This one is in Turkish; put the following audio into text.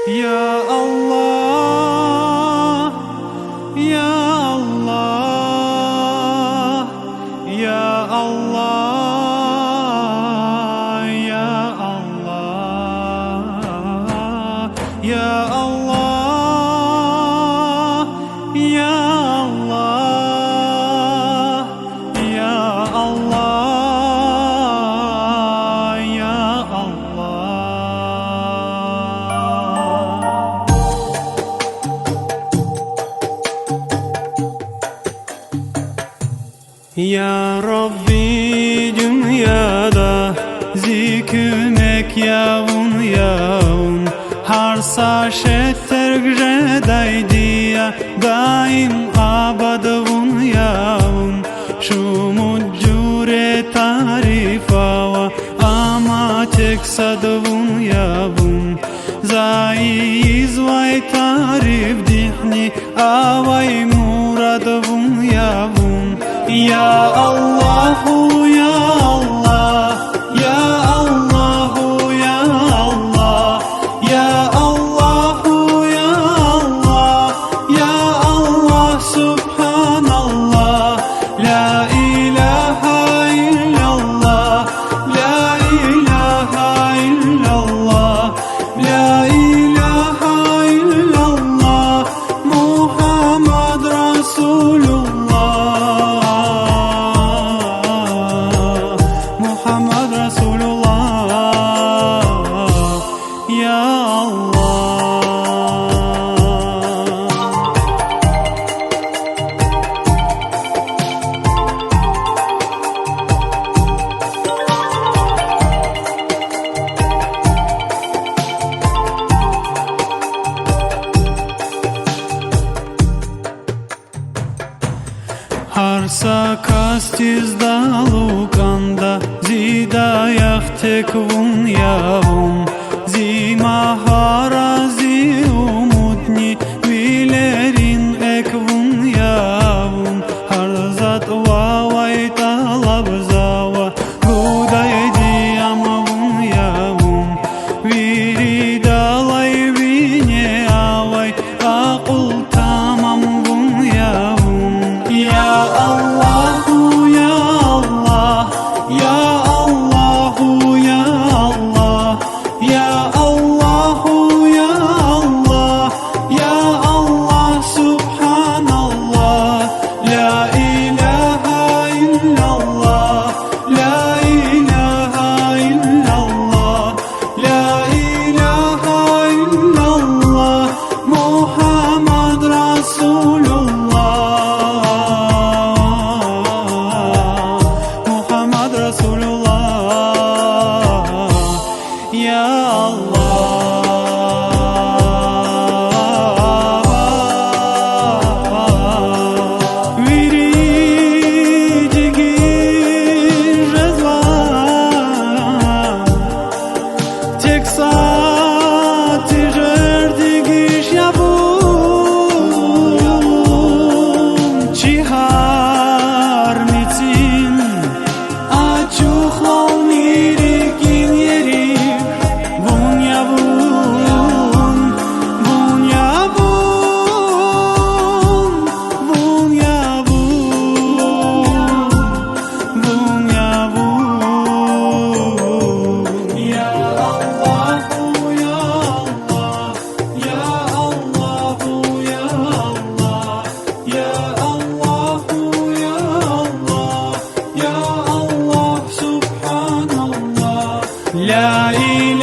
Ya Allah, Ya Allah, Ya Allah, Ya Allah, Ya Allah, Ya Allah, Ya Allah, Ya Allah. Ya Rabbi, dünyada zikümek yavun yavun, har saşetter gredaydiya daim abadavun yavun. Şu muccure tarifava ama tek sadavun yavun. Zaiz vay tarif dihni avay muradavun yavun. Ya Allahu, Ya Allah, Ya Allahu, Ya Allah, Ya Allahu, Ya Allah, Ya Allah, Subhanallah, La ilahe illallah, La ilahe illallah, La ilahe illallah, Muhammed Resulullah. Harsa kastiz dalukanda zidayak tekvun yavun. Zimahara zi umutni vilerin ekvun yavun. Harzat vavay talab zava guday diyamavun yavun. Viri dalay vine avay aqul tamam vun yavun. Ya Allahu, Ya Allah, Ya Allahu, Ya Allah, Ya Allahu, Ya Allah, Ya Allah, Subhanallah, La ilahe illallah, La ilahe illallah, La ilahe illallah, Muhammed Resulullah. Ya Allah, viri digir rezvan, tek saati digiş yavun. Çihar mitin açuklal mirigin yeri. La ilahe